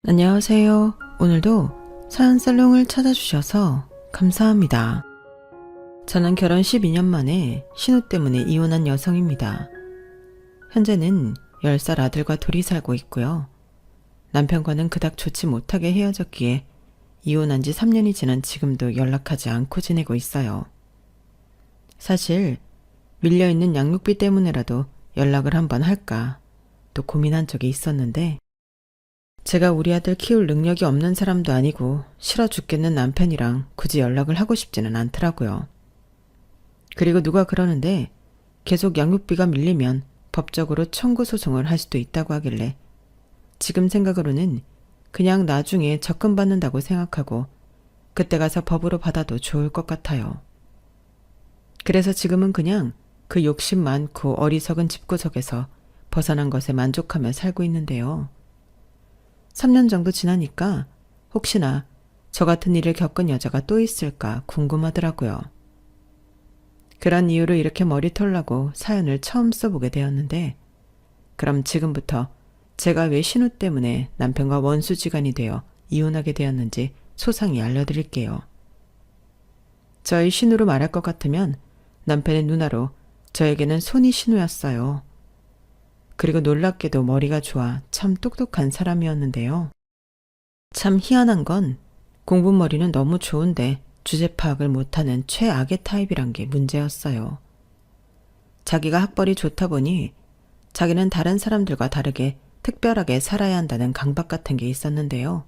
안녕하세요. 오늘도 사연살롱을 찾아주셔서 감사합니다. 저는 결혼 12년 만에 신우 때문에 이혼한 여성입니다. 현재는 10살 아들과 둘이 살고 있고요. 남편과는 그닥 좋지 못하게 헤어졌기에 이혼한 지 3년이 지난 지금도 연락하지 않고 지내고 있어요. 사실 밀려있는 양육비 때문에라도 연락을 한번 할까 또 고민한 적이 있었는데 제가 우리 아들 키울 능력이 없는 사람도 아니고 싫어 죽겠는 남편이랑 굳이 연락을 하고 싶지는 않더라고요. 그리고 누가 그러는데 계속 양육비가 밀리면 법적으로 청구 소송을 할 수도 있다고 하길래 지금 생각으로는 그냥 나중에 적금받는다고 생각하고 그때 가서 법으로 받아도 좋을 것 같아요. 그래서 지금은 그냥 그 욕심 많고 어리석은 집구석에서 벗어난 것에 만족하며 살고 있는데요. 3년 정도 지나니까 혹시나 저 같은 일을 겪은 여자가 또 있을까 궁금하더라고요. 그런 이유로 이렇게 머리털 나고 사연을 처음 써보게 되었는데 그럼 지금부터 제가 왜 신우 때문에 남편과 원수지간이 되어 이혼하게 되었는지 소상히 알려드릴게요. 저희 신우로 말할 것 같으면 남편의 누나로 저에게는 손이 신우였어요. 그리고 놀랍게도 머리가 좋아 참 똑똑한 사람이었는데요. 참 희한한 건 공부머리는 너무 좋은데 주제 파악을 못하는 최악의 타입이란 게 문제였어요. 자기가 학벌이 좋다 보니 자기는 다른 사람들과 다르게 특별하게 살아야 한다는 강박 같은 게 있었는데요.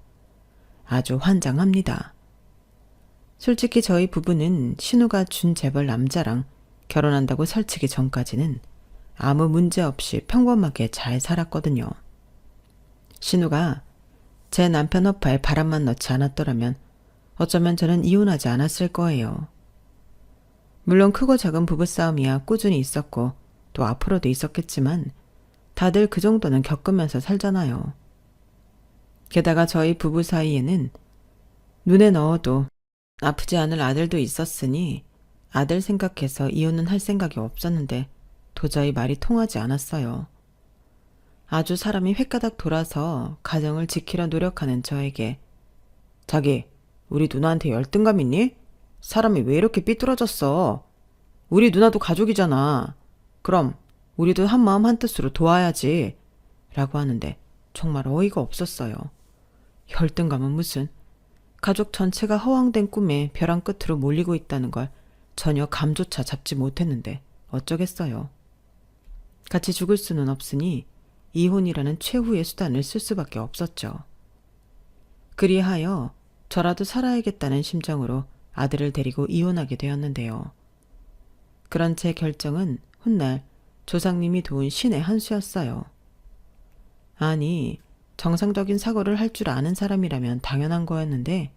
아주 환장합니다. 솔직히 저희 부부는 신우가 준 재벌 남자랑 결혼한다고 설치기 전까지는 아무 문제 없이 평범하게 잘 살았거든요. 신우가 제 남편 허파에 바람만 넣지 않았더라면 어쩌면 저는 이혼하지 않았을 거예요. 물론 크고 작은 부부싸움이야 꾸준히 있었고 또 앞으로도 있었겠지만 다들 그 정도는 겪으면서 살잖아요. 게다가 저희 부부 사이에는 눈에 넣어도 아프지 않을 아들도 있었으니 아들 생각해서 이혼은 할 생각이 없었는데 도저히 말이 통하지 않았어요. 아주 사람이 횟가닥 돌아서 가정을 지키려 노력하는 저에게 자기, 우리 누나한테 열등감 있니? 사람이 왜 이렇게 삐뚤어졌어? 우리 누나도 가족이잖아. 그럼 우리도 한마음 한뜻으로 도와야지. 라고 하는데 정말 어이가 없었어요. 열등감은 무슨 가족 전체가 허황된 꿈에 벼랑 끝으로 몰리고 있다는 걸 전혀 감조차 잡지 못했는데 어쩌겠어요. 같이 죽을 수는 없으니 이혼이라는 최후의 수단을 쓸 수밖에 없었죠. 그리하여 저라도 살아야겠다는 심정으로 아들을 데리고 이혼하게 되었는데요. 그런 제 결정은 훗날 조상님이 도운 신의 한 수였어요. 아니, 정상적인 사고를 할 줄 아는 사람이라면 당연한 거였는데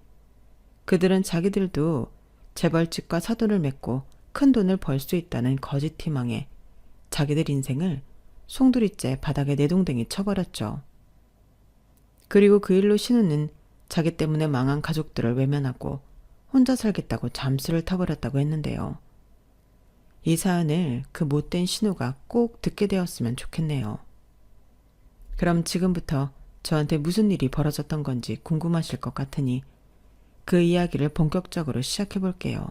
그들은 자기들도 재벌집과 사돈을 맺고 큰 돈을 벌 수 있다는 거짓 희망에 자기들 인생을 송두리째 바닥에 내동댕이 쳐버렸죠. 그리고 그 일로 신우는 자기 때문에 망한 가족들을 외면하고 혼자 살겠다고 잠수를 타버렸다고 했는데요. 이 사연을 그 못된 신우가 꼭 듣게 되었으면 좋겠네요. 그럼 지금부터 저한테 무슨 일이 벌어졌던 건지 궁금하실 것 같으니 그 이야기를 본격적으로 시작해 볼게요.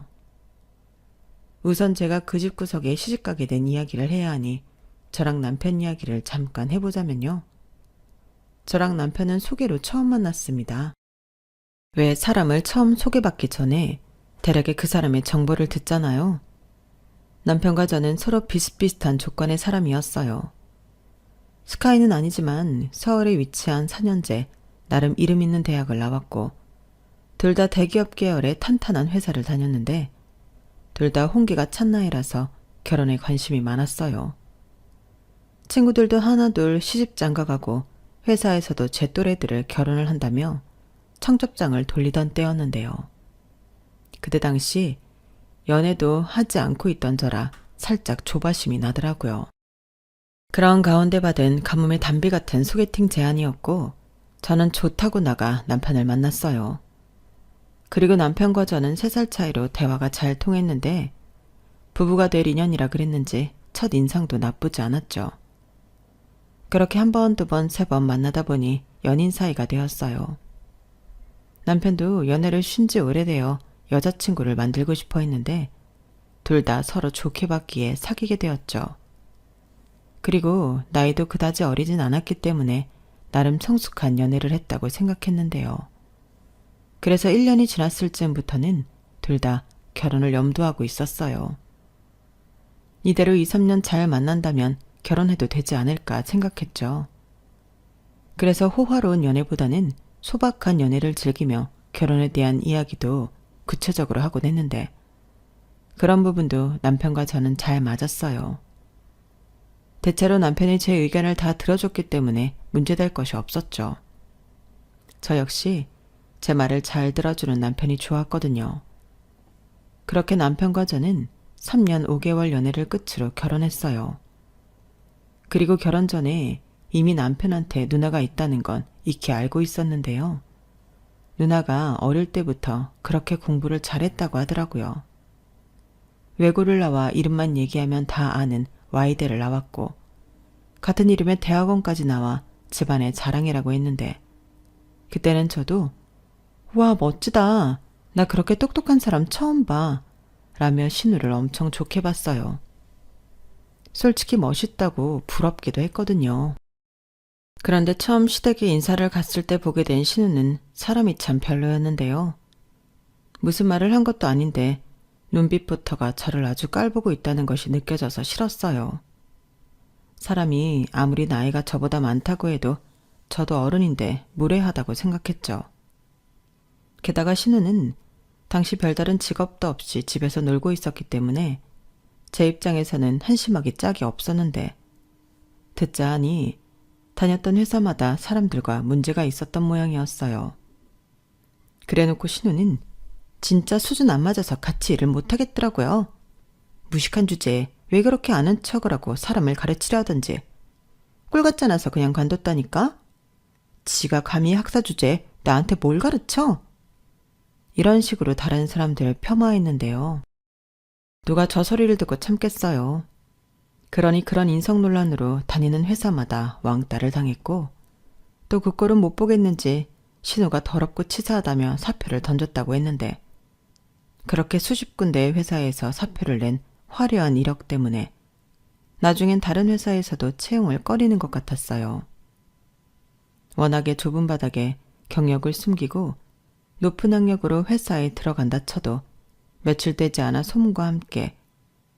우선 제가 그 집 구석에 시집가게 된 이야기를 해야 하니 저랑 남편 이야기를 잠깐 해보자면요. 저랑 남편은 소개로 처음 만났습니다. 왜 사람을 처음 소개받기 전에 대략의 그 사람의 정보를 듣잖아요. 남편과 저는 서로 비슷비슷한 조건의 사람이었어요. 스카이는 아니지만 서울에 위치한 4년제 나름 이름 있는 대학을 나왔고 둘 다 대기업 계열의 탄탄한 회사를 다녔는데 둘 다 홍기가 찬 나이라서 결혼에 관심이 많았어요. 친구들도 하나둘 시집 장가가고 회사에서도 제 또래들을 결혼을 한다며 청첩장을 돌리던 때였는데요. 그때 당시 연애도 하지 않고 있던 저라 살짝 조바심이 나더라고요. 그런 가운데 받은 가뭄의 단비 같은 소개팅 제안이었고 저는 좋다고 나가 남편을 만났어요. 그리고 남편과 저는 3살 차이로 대화가 잘 통했는데 부부가 될 인연이라 그랬는지 첫 인상도 나쁘지 않았죠. 그렇게 한 번, 두 번, 세 번 만나다 보니 연인 사이가 되었어요. 남편도 연애를 쉰 지 오래되어 여자친구를 만들고 싶어 했는데 둘 다 서로 좋게 봤기에 사귀게 되었죠. 그리고 나이도 그다지 어리진 않았기 때문에 나름 성숙한 연애를 했다고 생각했는데요. 그래서 1년이 지났을 즈음부터는 둘 다 결혼을 염두하고 있었어요. 이대로 2, 3년 잘 만난다면 결혼해도 되지 않을까 생각했죠. 그래서 호화로운 연애보다는 소박한 연애를 즐기며 결혼에 대한 이야기도 구체적으로 하곤 했는데 그런 부분도 남편과 저는 잘 맞았어요. 대체로 남편이 제 의견을 다 들어줬기 때문에 문제될 것이 없었죠. 저 역시 제 말을 잘 들어주는 남편이 좋았거든요. 그렇게 남편과 저는 3년 5개월 연애를 끝으로 결혼했어요. 그리고 결혼 전에 이미 남편한테 누나가 있다는 건 익히 알고 있었는데요. 누나가 어릴 때부터 그렇게 공부를 잘했다고 하더라고요. 외고를 나와 이름만 얘기하면 다 아는 Y대를 나왔고 같은 이름의 대학원까지 나와 집안의 자랑이라고 했는데 그때는 저도 와 멋지다. 나 그렇게 똑똑한 사람 처음 봐. 라며 신우를 엄청 좋게 봤어요. 솔직히 멋있다고 부럽기도 했거든요. 그런데 처음 시댁에 인사를 갔을 때 보게 된 신우는 사람이 참 별로였는데요. 무슨 말을 한 것도 아닌데 눈빛부터가 저를 아주 깔보고 있다는 것이 느껴져서 싫었어요. 사람이 아무리 나이가 저보다 많다고 해도 저도 어른인데 무례하다고 생각했죠. 게다가 신우는 당시 별다른 직업도 없이 집에서 놀고 있었기 때문에 제 입장에서는 한심하기 짝이 없었는데 듣자 하니 다녔던 회사마다 사람들과 문제가 있었던 모양이었어요. 그래놓고 신우는 진짜 수준 안 맞아서 같이 일을 못하겠더라고요. 무식한 주제에 왜 그렇게 아는 척을 하고 사람을 가르치려 하던지 꿀 같지 않아서 그냥 관뒀다니까? 지가 감히 학사 주제에 나한테 뭘 가르쳐? 이런 식으로 다른 사람들을 폄하했는데요. 누가 저 소리를 듣고 참겠어요. 그러니 그런 인성 논란으로 다니는 회사마다 왕따를 당했고 또 그 꼴은 못 보겠는지 신우가 더럽고 치사하다며 사표를 던졌다고 했는데 그렇게 수십 군데의 회사에서 사표를 낸 화려한 이력 때문에 나중엔 다른 회사에서도 채용을 꺼리는 것 같았어요. 워낙에 좁은 바닥에 경력을 숨기고 높은 학력으로 회사에 들어간다 쳐도 며칠 되지 않아 소문과 함께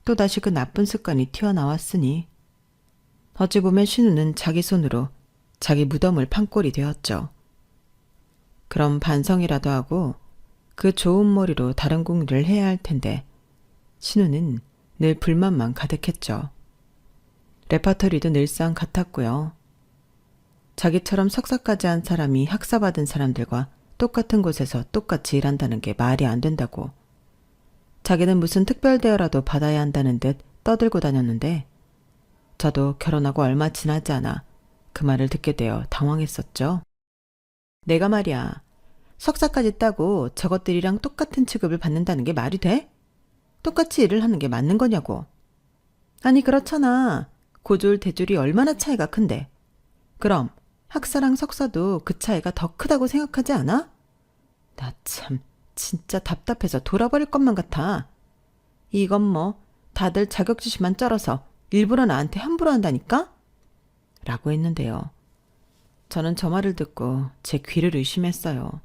또다시 그 나쁜 습관이 튀어나왔으니 어찌 보면 신우는 자기 손으로 자기 무덤을 판 꼴이 되었죠. 그럼 반성이라도 하고 그 좋은 머리로 다른 공부를 해야 할 텐데 신우는 늘 불만만 가득했죠. 레퍼토리도 늘상 같았고요. 자기처럼 석사까지 한 사람이 학사받은 사람들과 똑같은 곳에서 똑같이 일한다는 게 말이 안 된다고. 자기는 무슨 특별 대우라도 받아야 한다는 듯 떠들고 다녔는데 저도 결혼하고 얼마 지나지 않아 그 말을 듣게 되어 당황했었죠. 내가 말이야, 석사까지 따고 저것들이랑 똑같은 취급을 받는다는 게 말이 돼? 똑같이 일을 하는 게 맞는 거냐고. 아니 그렇잖아. 고졸 대졸이 얼마나 차이가 큰데. 그럼 학사랑 석사도 그 차이가 더 크다고 생각하지 않아? 나 참 진짜 답답해서 돌아버릴 것만 같아. 이건 뭐 다들 자격지심만 쩔어서 일부러 나한테 함부로 한다니까? 라고 했는데요. 저는 저 말을 듣고 제 귀를 의심했어요.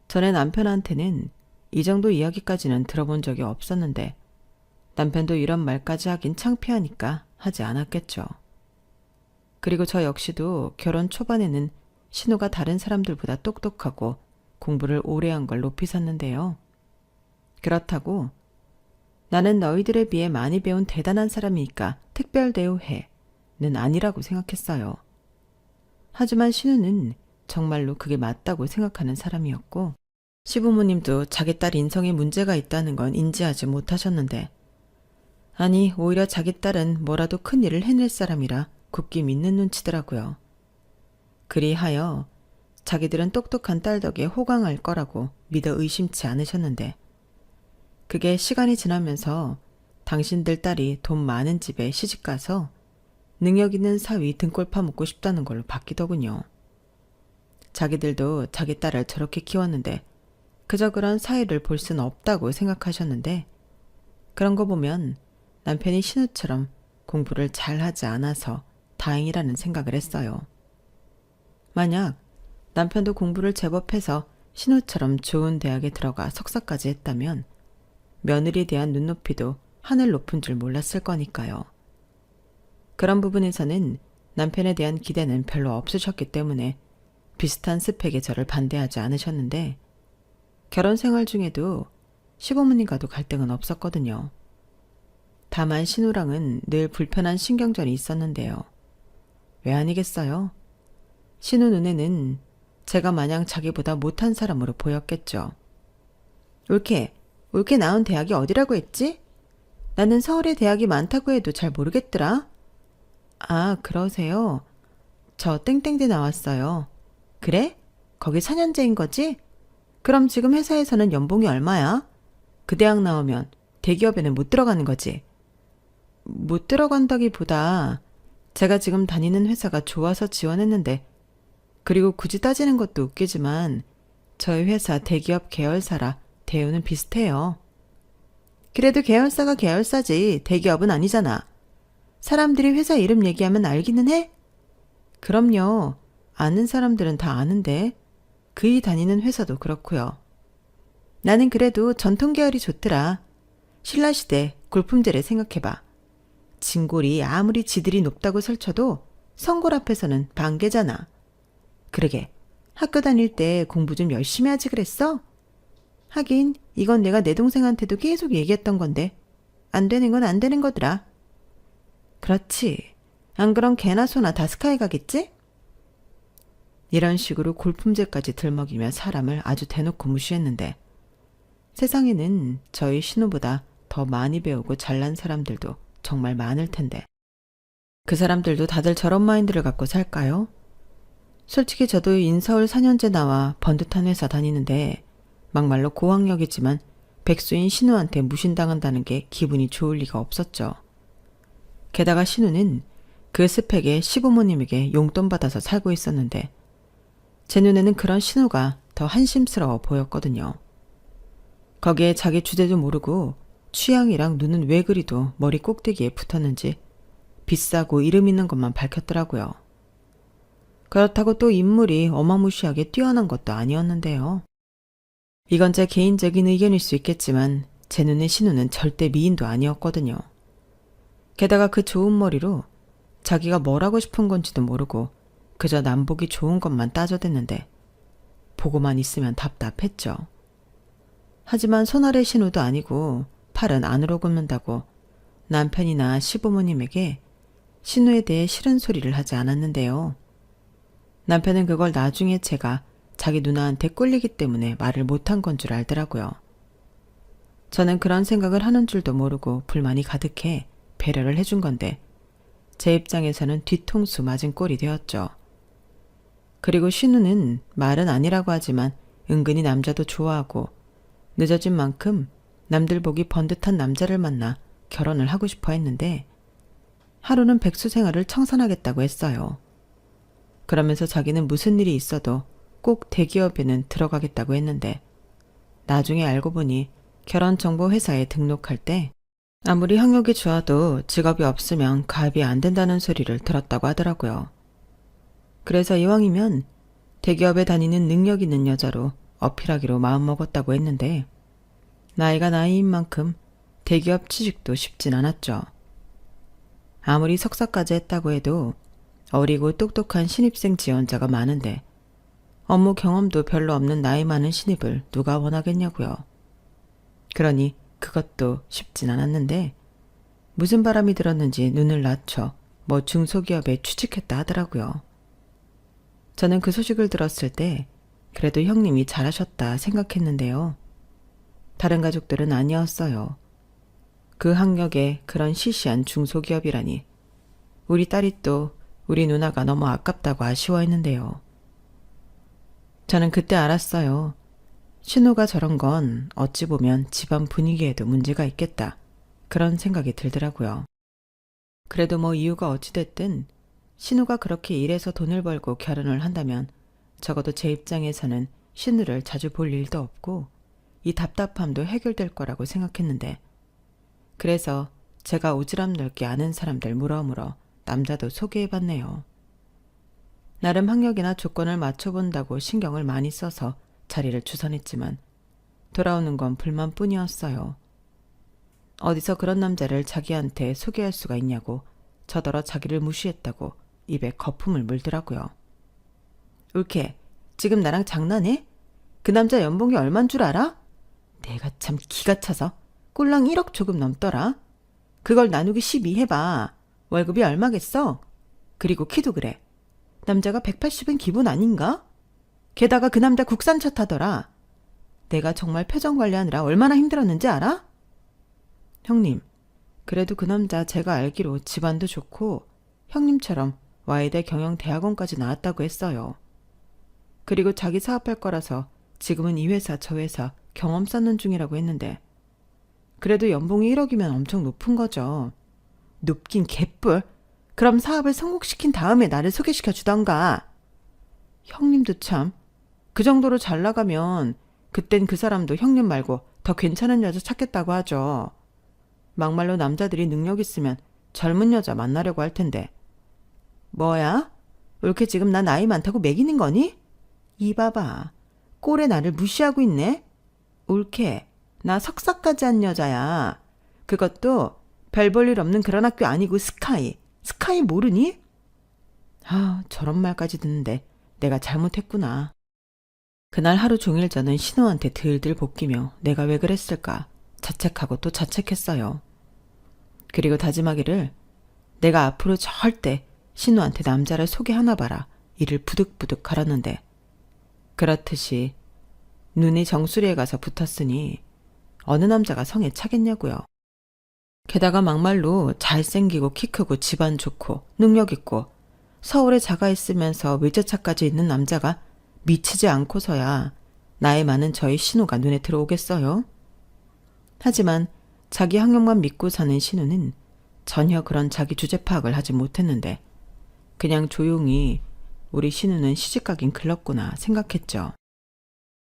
전에 남편한테는 이 정도 이야기까지는 들어본 적이 없었는데 남편도 이런 말까지 하긴 창피하니까 하지 않았겠죠. 그리고 저 역시도 결혼 초반에는 신우가 다른 사람들보다 똑똑하고 공부를 오래 한 걸 높이 샀는데요. 그렇다고 나는 너희들에 비해 많이 배운 대단한 사람이니까 특별 대우해는 아니라고 생각했어요. 하지만 신우는 정말로 그게 맞다고 생각하는 사람이었고 시부모님도 자기 딸 인성에 문제가 있다는 건 인지하지 못하셨는데 아니 오히려 자기 딸은 뭐라도 큰 일을 해낼 사람이라 굳게 믿는 눈치더라고요. 그리하여 자기들은 똑똑한 딸 덕에 호강할 거라고 믿어 의심치 않으셨는데 그게 시간이 지나면서 당신들 딸이 돈 많은 집에 시집가서 능력 있는 사위 등골 파묻고 싶다는 걸로 바뀌더군요. 자기들도 자기 딸을 저렇게 키웠는데 그저 그런 사이를 볼 수는 없다고 생각하셨는데 그런 거 보면 남편이 신우처럼 공부를 잘하지 않아서 다행이라는 생각을 했어요. 만약 남편도 공부를 제법 해서 신우처럼 좋은 대학에 들어가 석사까지 했다면 며느리에 대한 눈높이도 하늘 높은 줄 몰랐을 거니까요. 그런 부분에서는 남편에 대한 기대는 별로 없으셨기 때문에 비슷한 스펙의 저를 반대하지 않으셨는데 결혼 생활 중에도 시부모님과도 갈등은 없었거든요. 다만 신우랑은 늘 불편한 신경전이 있었는데요. 왜 아니겠어요? 신우 눈에는 제가 마냥 자기보다 못한 사람으로 보였겠죠. 올케 나온 대학이 어디라고 했지? 나는 서울에 대학이 많다고 해도 잘 모르겠더라. 아, 그러세요? 저 땡땡대 나왔어요. 그래? 거기 4년제인 거지? 그럼 지금 회사에서는 연봉이 얼마야? 그 대학 나오면 대기업에는 못 들어가는 거지? 못 들어간다기보다 제가 지금 다니는 회사가 좋아서 지원했는데 그리고 굳이 따지는 것도 웃기지만 저희 회사 대기업 계열사라 대우는 비슷해요. 그래도 계열사가 계열사지 대기업은 아니잖아. 사람들이 회사 이름 얘기하면 알기는 해? 그럼요. 아는 사람들은 다 아는데 그이 다니는 회사도 그렇고요. 나는 그래도 전통 계열이 좋더라. 신라시대 골품제를 생각해봐. 진골이 아무리 지들이 높다고 설쳐도 성골 앞에서는 반개잖아. 그러게 학교 다닐 때 공부 좀 열심히 하지 그랬어? 하긴 이건 내가 내 동생한테도 계속 얘기했던 건데 안 되는 건 안 되는 거더라. 그렇지. 안 그럼 개나 소나 다 스카이 가겠지? 이런 식으로 골품제까지 들먹이며 사람을 아주 대놓고 무시했는데 세상에는 저희 신우보다 더 많이 배우고 잘난 사람들도 정말 많을 텐데 그 사람들도 다들 저런 마인드를 갖고 살까요? 솔직히 저도 인서울 4년제 나와 번듯한 회사 다니는데 막말로 고학력이지만 백수인 신우한테 무신당한다는 게 기분이 좋을 리가 없었죠. 게다가 신우는 그 스펙에 시부모님에게 용돈 받아서 살고 있었는데 제 눈에는 그런 신우가 더 한심스러워 보였거든요. 거기에 자기 주제도 모르고 취향이랑 눈은 왜 그리도 머리 꼭대기에 붙었는지 비싸고 이름 있는 것만 밝혔더라고요. 그렇다고 또 인물이 어마무시하게 뛰어난 것도 아니었는데요. 이건 제 개인적인 의견일 수 있겠지만 제 눈에 신우는 절대 미인도 아니었거든요. 게다가 그 좋은 머리로 자기가 뭘 하고 싶은 건지도 모르고 그저 남보기 좋은 것만 따져댔는데 보고만 있으면 답답했죠. 하지만 손아래 신우도 아니고 팔은 안으로 굽는다고 남편이나 시부모님에게 신우에 대해 싫은 소리를 하지 않았는데요. 남편은 그걸 나중에 제가 자기 누나한테 꿀리기 때문에 말을 못한 건 줄 알더라고요. 저는 그런 생각을 하는 줄도 모르고 불만이 가득해 배려를 해준 건데 제 입장에서는 뒤통수 맞은 꼴이 되었죠. 그리고 신우는 말은 아니라고 하지만 은근히 남자도 좋아하고 늦어진 만큼 남들 보기 번듯한 남자를 만나 결혼을 하고 싶어 했는데 하루는 백수 생활을 청산하겠다고 했어요. 그러면서 자기는 무슨 일이 있어도 꼭 대기업에는 들어가겠다고 했는데 나중에 알고 보니 결혼정보회사에 등록할 때 아무리 학력이 좋아도 직업이 없으면 가입이 안 된다는 소리를 들었다고 하더라고요. 그래서 이왕이면 대기업에 다니는 능력 있는 여자로 어필하기로 마음먹었다고 했는데 나이가 나이인 만큼 대기업 취직도 쉽진 않았죠. 아무리 석사까지 했다고 해도 어리고 똑똑한 신입생 지원자가 많은데 업무 경험도 별로 없는 나이 많은 신입을 누가 원하겠냐고요. 그러니 그것도 쉽진 않았는데 무슨 바람이 들었는지 눈을 낮춰 뭐 중소기업에 취직했다 하더라고요. 저는 그 소식을 들었을 때 그래도 형님이 잘하셨다 생각했는데요. 다른 가족들은 아니었어요. 그 학력에 그런 시시한 중소기업이라니 우리 딸이 또 우리 누나가 너무 아깝다고 아쉬워했는데요. 저는 그때 알았어요. 신우가 저런 건 어찌 보면 집안 분위기에도 문제가 있겠다. 그런 생각이 들더라고요. 그래도 뭐 이유가 어찌됐든 신우가 그렇게 일해서 돈을 벌고 결혼을 한다면 적어도 제 입장에서는 신우를 자주 볼 일도 없고 이 답답함도 해결될 거라고 생각했는데, 그래서 제가 오지랖 넓게 아는 사람들 물어물어 남자도 소개해봤네요. 나름 학력이나 조건을 맞춰본다고 신경을 많이 써서 자리를 주선했지만 돌아오는 건 불만뿐이었어요. 어디서 그런 남자를 자기한테 소개할 수가 있냐고 저더러 자기를 무시했다고 입에 거품을 물더라고요. 울케, 지금 나랑 장난해? 그 남자 연봉이 얼만 줄 알아? 내가 참 기가 차서 꼴랑 1억 조금 넘더라. 그걸 나누기 12 해봐. 월급이 얼마겠어? 그리고 키도 그래. 남자가 180은 기본 아닌가? 게다가 그 남자 국산차 타더라. 내가 정말 표정 관리하느라 얼마나 힘들었는지 알아? 형님, 그래도 그 남자 제가 알기로 집안도 좋고 형님처럼 와이대 경영대학원까지 나왔다고 했어요. 그리고 자기 사업할 거라서 지금은 이 회사 저 회사 경험 쌓는 중이라고 했는데, 그래도 연봉이 1억이면 엄청 높은 거죠. 높긴 개뿔. 그럼 사업을 성공시킨 다음에 나를 소개시켜 주던가. 형님도 참, 그 정도로 잘 나가면 그땐 그 사람도 형님 말고 더 괜찮은 여자 찾겠다고 하죠. 막말로 남자들이 능력 있으면 젊은 여자 만나려고 할 텐데. 뭐야? 왜 이렇게 지금 나 나이 많다고 매기는 거니? 이 봐봐. 꼴에 나를 무시하고 있네. 옳게, 나 석사까지 한 여자야. 그것도 별 볼 일 없는 그런 학교 아니고 스카이. 스카이 모르니? 아, 저런 말까지 듣는데 내가 잘못했구나. 그날 하루 종일 저는 신우한테 들들 볶이며 내가 왜 그랬을까 자책하고 또 자책했어요. 그리고 다짐하기를, 내가 앞으로 절대 신우한테 남자를 소개하나 봐라 이를 부득부득 갈았는데, 그렇듯이 눈이 정수리에 가서 붙었으니 어느 남자가 성에 차겠냐고요. 게다가 막말로 잘생기고 키 크고 집안 좋고 능력 있고 서울에 자가 있으면서 외제차까지 있는 남자가 미치지 않고서야 나이 많은 저희 신우가 눈에 들어오겠어요? 하지만 자기 학력만 믿고 사는 신우는 전혀 그런 자기 주제 파악을 하지 못했는데 그냥 조용히 우리 신우는 시집가긴 글렀구나 생각했죠.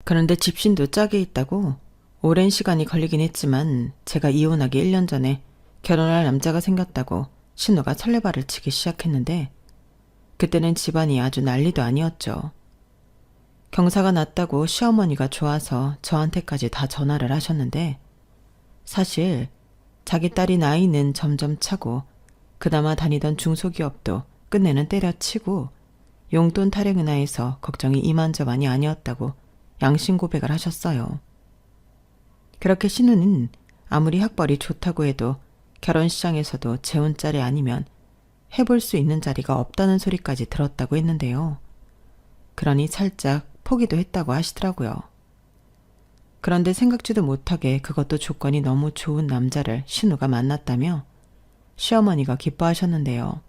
그런데 집신도 짝에 있다고 오랜 시간이 걸리긴 했지만 제가 이혼하기 1년 전에 결혼할 남자가 생겼다고 신우가 설레발을 치기 시작했는데, 그때는 집안이 아주 난리도 아니었죠. 경사가 났다고 시어머니가 좋아서 저한테까지 다 전화를 하셨는데, 사실 자기 딸이 나이는 점점 차고 그나마 다니던 중소기업도 끝내는 때려치고 용돈 타령이나 해서 걱정이 이만저만이 아니었다고 양심 고백을 하셨어요. 그렇게 신우는 아무리 학벌이 좋다고 해도 결혼 시장에서도 재혼 자리 아니면 해볼 수 있는 자리가 없다는 소리까지 들었다고 했는데요. 그러니 살짝 포기도 했다고 하시더라고요. 그런데 생각지도 못하게 그것도 조건이 너무 좋은 남자를 신우가 만났다며 시어머니가 기뻐하셨는데요.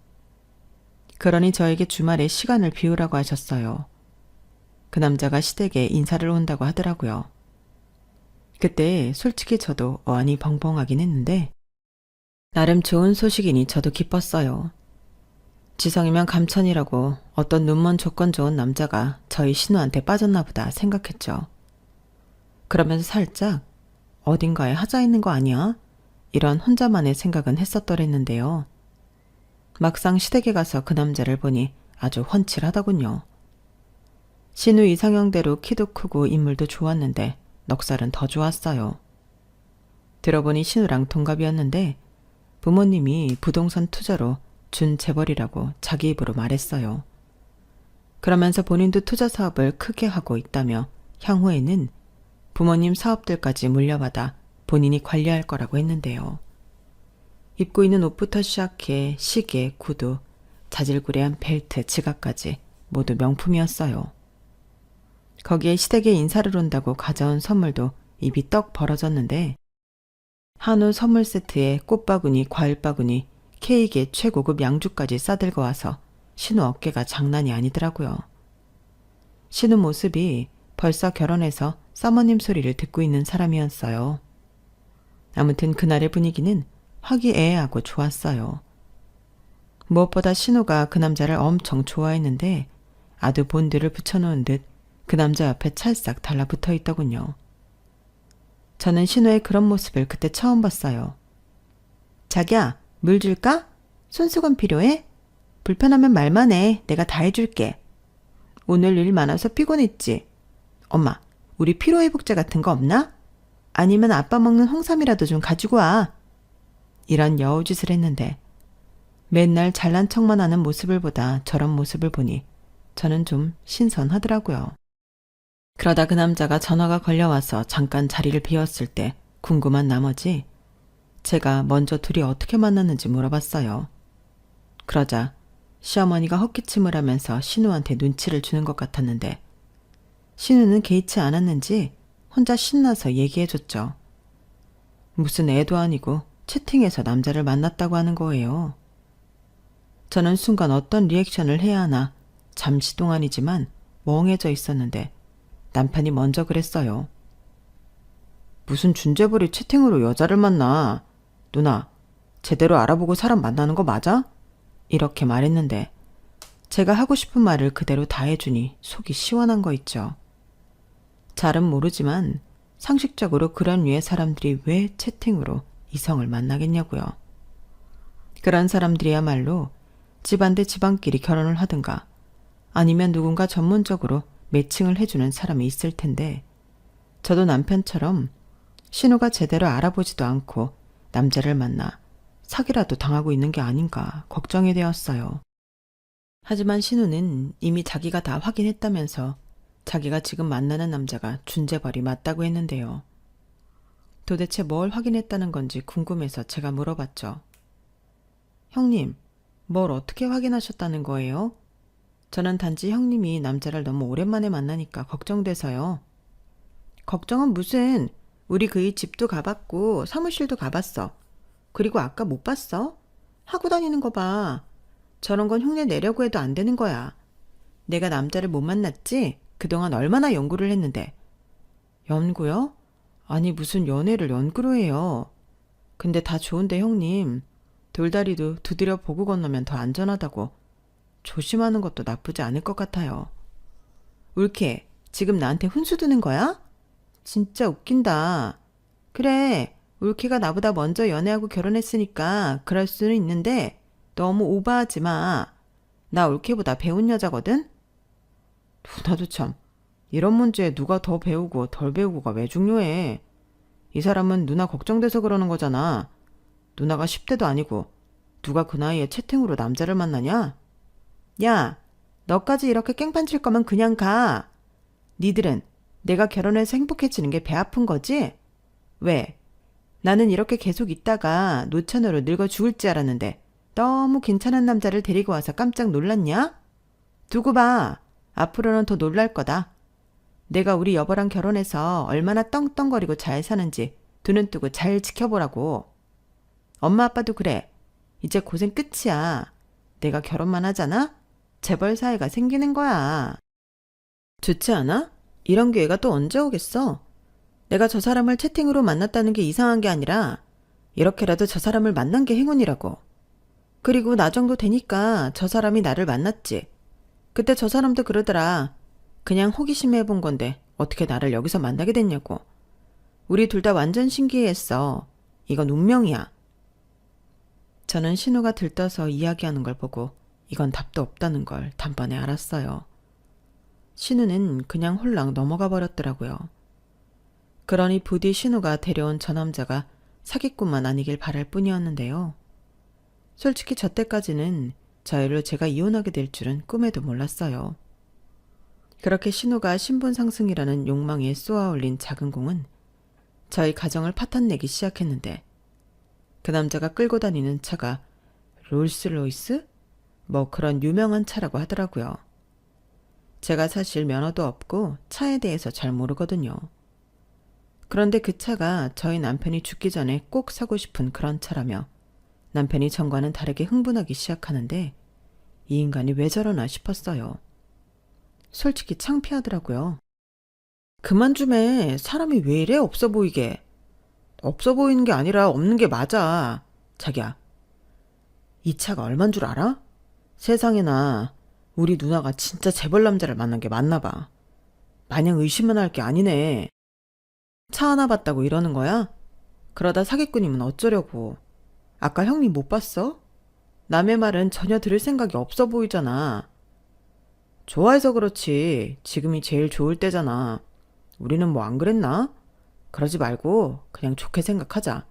그러니 저에게 주말에 시간을 비우라고 하셨어요. 그 남자가 시댁에 인사를 온다고 하더라고요. 그때 솔직히 저도 어안이 벙벙하긴 했는데 나름 좋은 소식이니 저도 기뻤어요. 지성이면 감천이라고 어떤 눈먼 조건 좋은 남자가 저희 신우한테 빠졌나 보다 생각했죠. 그러면서 살짝 어딘가에 하자 있는 거 아니야? 이런 혼자만의 생각은 했었더랬는데요. 막상 시댁에 가서 그 남자를 보니 아주 훤칠하더군요. 신우 이상형대로 키도 크고 인물도 좋았는데 넉살은 더 좋았어요. 들어보니 신우랑 동갑이었는데 부모님이 부동산 투자로 준 재벌이라고 자기 입으로 말했어요. 그러면서 본인도 투자 사업을 크게 하고 있다며 향후에는 부모님 사업들까지 물려받아 본인이 관리할 거라고 했는데요. 입고 있는 옷부터 시작해 시계, 구두, 자질구레한 벨트, 지갑까지 모두 명품이었어요. 거기에 시댁에 인사를 온다고 가져온 선물도 입이 떡 벌어졌는데 한우 선물 세트에 꽃바구니, 과일바구니, 케이크에 최고급 양주까지 싸들고 와서 신우 어깨가 장난이 아니더라고요. 신우 모습이 벌써 결혼해서 사모님 소리를 듣고 있는 사람이었어요. 아무튼 그날의 분위기는 화기애애하고 좋았어요. 무엇보다 신우가 그 남자를 엄청 좋아했는데 아두 본드를 붙여놓은 듯 그 남자 옆에 찰싹 달라붙어 있더군요. 저는 신우의 그런 모습을 그때 처음 봤어요. 자기야, 물 줄까? 손수건 필요해? 불편하면 말만 해. 내가 다 해줄게. 오늘 일 많아서 피곤했지? 엄마, 우리 피로회복제 같은 거 없나? 아니면 아빠 먹는 홍삼이라도 좀 가지고 와. 이런 여우짓을 했는데 맨날 잘난 척만 하는 모습을 보다 저런 모습을 보니 저는 좀 신선하더라고요. 그러다 그 남자가 전화가 걸려와서 잠깐 자리를 비웠을 때 궁금한 나머지 제가 먼저 둘이 어떻게 만났는지 물어봤어요. 그러자 시어머니가 헛기침을 하면서 신우한테 눈치를 주는 것 같았는데 신우는 개의치 않았는지 혼자 신나서 얘기해줬죠. 무슨 애도 아니고 채팅에서 남자를 만났다고 하는 거예요. 저는 순간 어떤 리액션을 해야 하나 잠시 동안이지만 멍해져 있었는데 남편이 먼저 그랬어요. 무슨 준재벌이 채팅으로 여자를 만나. 누나, 제대로 알아보고 사람 만나는 거 맞아? 이렇게 말했는데 제가 하고 싶은 말을 그대로 다 해주니 속이 시원한 거 있죠. 잘은 모르지만 상식적으로 그런 류의 사람들이 왜 채팅으로 이성을 만나겠냐고요. 그런 사람들이야말로 집안 대 집안끼리 결혼을 하든가 아니면 누군가 전문적으로 매칭을 해주는 사람이 있을 텐데 저도 남편처럼 신우가 제대로 알아보지도 않고 남자를 만나 사기라도 당하고 있는 게 아닌가 걱정이 되었어요. 하지만 신우는 이미 자기가 다 확인했다면서 자기가 지금 만나는 남자가 준재벌이 맞다고 했는데요. 도대체 뭘 확인했다는 건지 궁금해서 제가 물어봤죠. 형님, 뭘 어떻게 확인하셨다는 거예요? 저는 단지 형님이 남자를 너무 오랜만에 만나니까 걱정돼서요. 걱정은 무슨, 우리 그의 집도 가봤고 사무실도 가봤어. 그리고 아까 못 봤어? 하고 다니는 거 봐. 저런 건 흉내 내려고 해도 안 되는 거야. 내가 남자를 못 만났지? 그동안 얼마나 연구를 했는데. 연구요? 아니 무슨 연애를 연구로 해요. 근데 다 좋은데 형님. 돌다리도 두드려 보고 건너면 더 안전하다고. 조심하는 것도 나쁘지 않을 것 같아요. 울케, 지금 나한테 훈수 두는 거야? 진짜 웃긴다. 그래, 울케가 나보다 먼저 연애하고 결혼했으니까 그럴 수는 있는데 너무 오버하지 마. 나 울케보다 배운 여자거든? 누나도 참, 이런 문제에 누가 더 배우고 덜 배우고가 왜 중요해. 이 사람은 누나 걱정돼서 그러는 거잖아. 누나가 10대도 아니고 누가 그 나이에 채팅으로 남자를 만나냐? 야, 너까지 이렇게 깽판 칠 거면 그냥 가. 니들은 내가 결혼해서 행복해지는 게 배 아픈 거지? 왜? 나는 이렇게 계속 있다가 노처녀로 늙어 죽을 줄 알았는데 너무 괜찮은 남자를 데리고 와서 깜짝 놀랐냐? 두고 봐. 앞으로는 더 놀랄 거다. 내가 우리 여보랑 결혼해서 얼마나 떵떵거리고 잘 사는지 두 눈 뜨고 잘 지켜보라고. 엄마 아빠도 그래. 이제 고생 끝이야. 내가 결혼만 하잖아? 재벌 사이가 생기는 거야. 좋지 않아? 이런 기회가 또 언제 오겠어? 내가 저 사람을 채팅으로 만났다는 게 이상한 게 아니라 이렇게라도 저 사람을 만난 게 행운이라고. 그리고 나 정도 되니까 저 사람이 나를 만났지. 그때 저 사람도 그러더라. 그냥 호기심 해본 건데 어떻게 나를 여기서 만나게 됐냐고. 우리 둘 다 완전 신기해했어. 이건 운명이야. 저는 신우가 들떠서 이야기하는 걸 보고 이건 답도 없다는 걸 단번에 알았어요. 신우는 그냥 홀랑 넘어가 버렸더라고요. 그러니 부디 신우가 데려온 저 남자가 사기꾼만 아니길 바랄 뿐이었는데요. 솔직히 저 때까지는 저희로 제가 이혼하게 될 줄은 꿈에도 몰랐어요. 그렇게 신우가 신분 상승이라는 욕망에 쏘아올린 작은 공은 저희 가정을 파탄내기 시작했는데 그 남자가 끌고 다니는 차가 롤스로이스? 뭐 그런 유명한 차라고 하더라고요. 제가 사실 면허도 없고 차에 대해서 잘 모르거든요. 그런데 그 차가 저희 남편이 죽기 전에 꼭 사고 싶은 그런 차라며 남편이 전과는 다르게 흥분하기 시작하는데 이 인간이 왜 저러나 싶었어요. 솔직히 창피하더라고요. 그만 좀 해. 사람이 왜 이래 없어 보이게. 없어 보이는 게 아니라 없는 게 맞아. 자기야. 이 차가 얼만 줄 알아? 세상에나 우리 누나가 진짜 재벌 남자를 만난 게 맞나 봐. 마냥 의심만 할 게 아니네. 차 하나 봤다고 이러는 거야? 그러다 사기꾼이면 어쩌려고. 아까 형님 못 봤어? 남의 말은 전혀 들을 생각이 없어 보이잖아. 좋아해서 그렇지. 지금이 제일 좋을 때잖아. 우리는 뭐 안 그랬나? 그러지 말고 그냥 좋게 생각하자.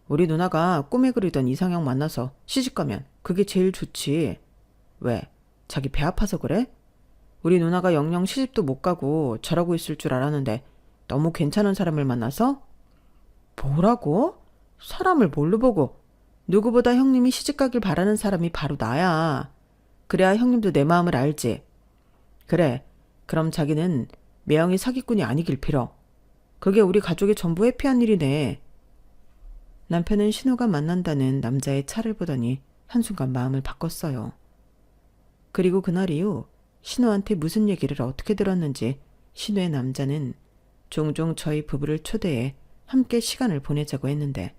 우리 누나가 꿈에 그리던 이상형 만나서 시집가면 그게 제일 좋지. 왜? 자기 배 아파서 그래? 우리 누나가 영영 시집도 못 가고 저러고 있을 줄 알았는데 너무 괜찮은 사람을 만나서? 뭐라고? 사람을 뭘로 보고? 누구보다 형님이 시집가길 바라는 사람이 바로 나야. 그래야 형님도 내 마음을 알지. 그래, 그럼 자기는 매형이 사기꾼이 아니길 빌어. 그게 우리 가족의 전부 회피한 일이네. 남편은 신우가 만난다는 남자의 차를 보더니 한순간 마음을 바꿨어요. 그리고 그날 이후 신우한테 무슨 얘기를 어떻게 들었는지 신우의 남자는 종종 저희 부부를 초대해 함께 시간을 보내자고 했는데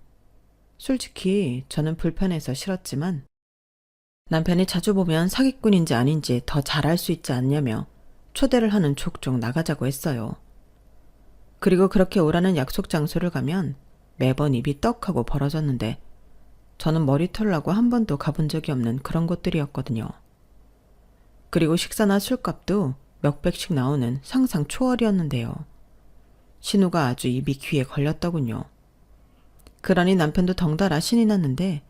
솔직히 저는 불편해서 싫었지만 남편이 자주 보면 사기꾼인지 아닌지 더 잘 알 수 있지 않냐며 초대를 하는 족족 나가자고 했어요. 그리고 그렇게 오라는 약속 장소를 가면 매번 입이 떡하고 벌어졌는데 저는 머리털 나고 한 번도 가본 적이 없는 그런 곳들이었거든요. 그리고 식사나 술값도 몇백씩 나오는 상상 초월이었는데요. 신우가 아주 입이 귀에 걸렸더군요. 그러니 남편도 덩달아 신이 났는데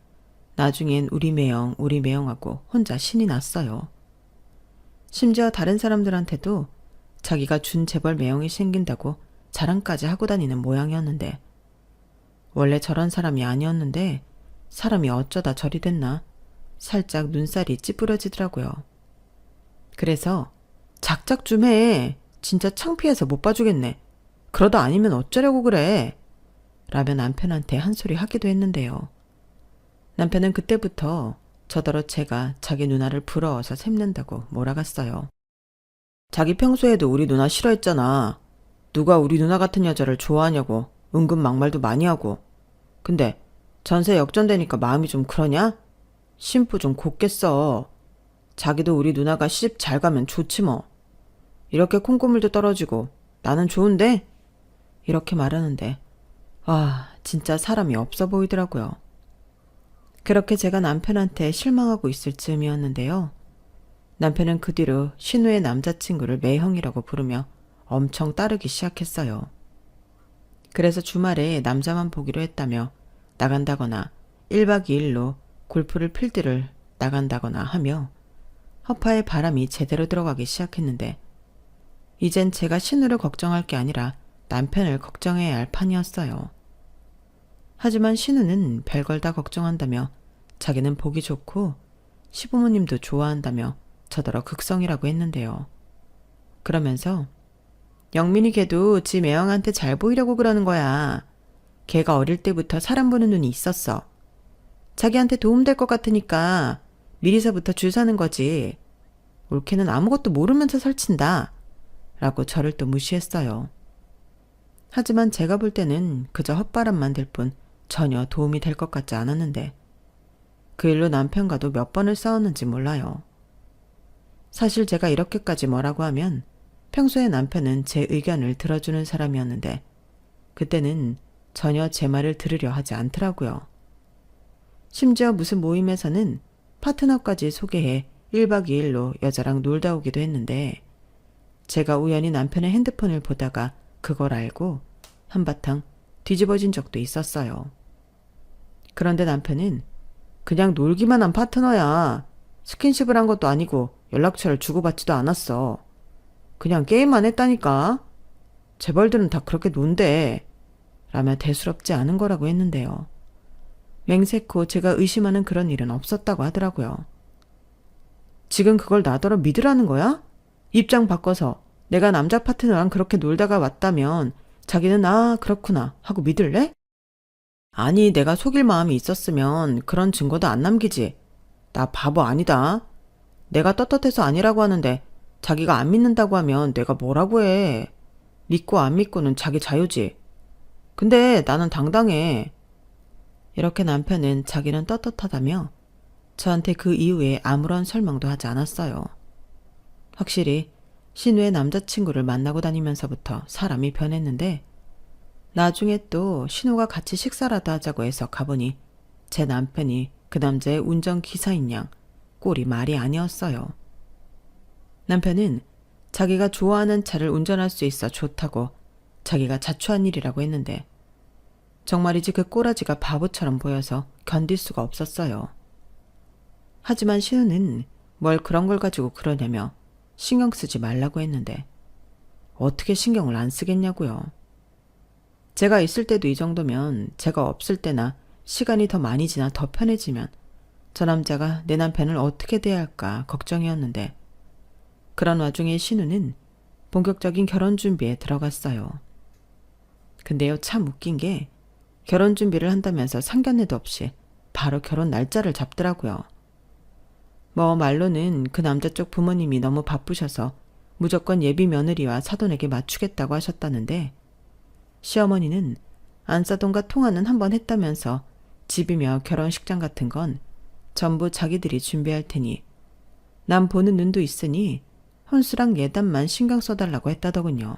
나중엔 우리 매형하고 혼자 신이 났어요. 심지어 다른 사람들한테도 자기가 준 재벌 매형이 생긴다고 자랑까지 하고 다니는 모양이었는데 원래 저런 사람이 아니었는데 사람이 어쩌다 저리 됐나 살짝 눈살이 찌푸려지더라고요. 그래서 작작 좀 해. 진짜 창피해서 못 봐주겠네. 그러다 아니면 어쩌려고 그래. 라며 남편한테 한 소리 하기도 했는데요. 남편은 그때부터 저더러 제가 자기 누나를 부러워서 샘낸다고 몰아갔어요. 자기 평소에도 우리 누나 싫어했잖아. 누가 우리 누나 같은 여자를 좋아하냐고 은근 막말도 많이 하고. 근데 전세 역전되니까 마음이 좀 그러냐? 심부 좀 곱게 써. 자기도 우리 누나가 시집 잘 가면 좋지 뭐. 이렇게 콩고물도 떨어지고 나는 좋은데? 이렇게 말하는데 진짜 사람이 없어 보이더라고요. 그렇게 제가 남편한테 실망하고 있을 즈음이었는데요. 남편은 그 뒤로 신우의 남자친구를 매형이라고 부르며 엄청 따르기 시작했어요. 그래서 주말에 남자만 보기로 했다며 나간다거나 1박 2일로 골프를 필드를 나간다거나 하며 허파에 바람이 제대로 들어가기 시작했는데 이젠 제가 신우를 걱정할 게 아니라 남편을 걱정해야 할 판이었어요. 하지만 신우는 별걸 다 걱정한다며 자기는 보기 좋고 시부모님도 좋아한다며 저더러 극성이라고 했는데요. 그러면서 영민이 걔도 지 매형한테 잘 보이려고 그러는 거야. 걔가 어릴 때부터 사람 보는 눈이 있었어. 자기한테 도움될 것 같으니까 미리서부터 줄 서는 거지. 올케는 아무것도 모르면서 설친다. 라고 저를 또 무시했어요. 하지만 제가 볼 때는 그저 헛바람만 들 뿐 전혀 도움이 될 것 같지 않았는데 그 일로 남편과도 몇 번을 싸웠는지 몰라요. 사실 제가 이렇게까지 뭐라고 하면 평소에 남편은 제 의견을 들어주는 사람이었는데 그때는 전혀 제 말을 들으려 하지 않더라고요. 심지어 무슨 모임에서는 파트너까지 소개해 1박 2일로 여자랑 놀다 오기도 했는데 제가 우연히 남편의 핸드폰을 보다가 그걸 알고 한바탕 뒤집어진 적도 있었어요. 그런데 남편은 그냥 놀기만 한 파트너야. 스킨십을 한 것도 아니고 연락처를 주고받지도 않았어. 그냥 게임만 했다니까. 재벌들은 다 그렇게 논대. 라며 대수롭지 않은 거라고 했는데요. 맹세코 제가 의심하는 그런 일은 없었다고 하더라고요. 지금 그걸 나더러 믿으라는 거야? 입장 바꿔서 내가 남자 파트너랑 그렇게 놀다가 왔다면 자기는 그렇구나 하고 믿을래? 아니 내가 속일 마음이 있었으면 그런 증거도 안 남기지. 나 바보 아니다. 내가 떳떳해서 아니라고 하는데 자기가 안 믿는다고 하면 내가 뭐라고 해. 믿고 안 믿고는 자기 자유지. 근데 나는 당당해. 이렇게 남편은 자기는 떳떳하다며 저한테 그 이후에 아무런 설명도 하지 않았어요. 확실히 신우의 남자친구를 만나고 다니면서부터 사람이 변했는데 나중에 또 신우가 같이 식사라도 하자고 해서 가보니 제 남편이 그 남자의 운전기사인 양 꼴이 말이 아니었어요. 남편은 자기가 좋아하는 차를 운전할 수 있어 좋다고 자기가 자초한 일이라고 했는데 정말이지 그 꼬라지가 바보처럼 보여서 견딜 수가 없었어요. 하지만 신우는 뭘 그런 걸 가지고 그러냐며 신경 쓰지 말라고 했는데 어떻게 신경을 안 쓰겠냐고요. 제가 있을 때도 이 정도면 제가 없을 때나 시간이 더 많이 지나 더 편해지면 저 남자가 내 남편을 어떻게 대할까 걱정이었는데 그런 와중에 신우는 본격적인 결혼 준비에 들어갔어요. 근데요, 참 웃긴 게 결혼 준비를 한다면서 상견례도 없이 바로 결혼 날짜를 잡더라고요. 뭐 말로는 그 남자 쪽 부모님이 너무 바쁘셔서 무조건 예비 며느리와 사돈에게 맞추겠다고 하셨다는데 시어머니는 안사돈과 통화는 한번 했다면서 집이며 결혼식장 같은 건 전부 자기들이 준비할 테니 남 보는 눈도 있으니 혼수랑 예단만 신경 써달라고 했다더군요.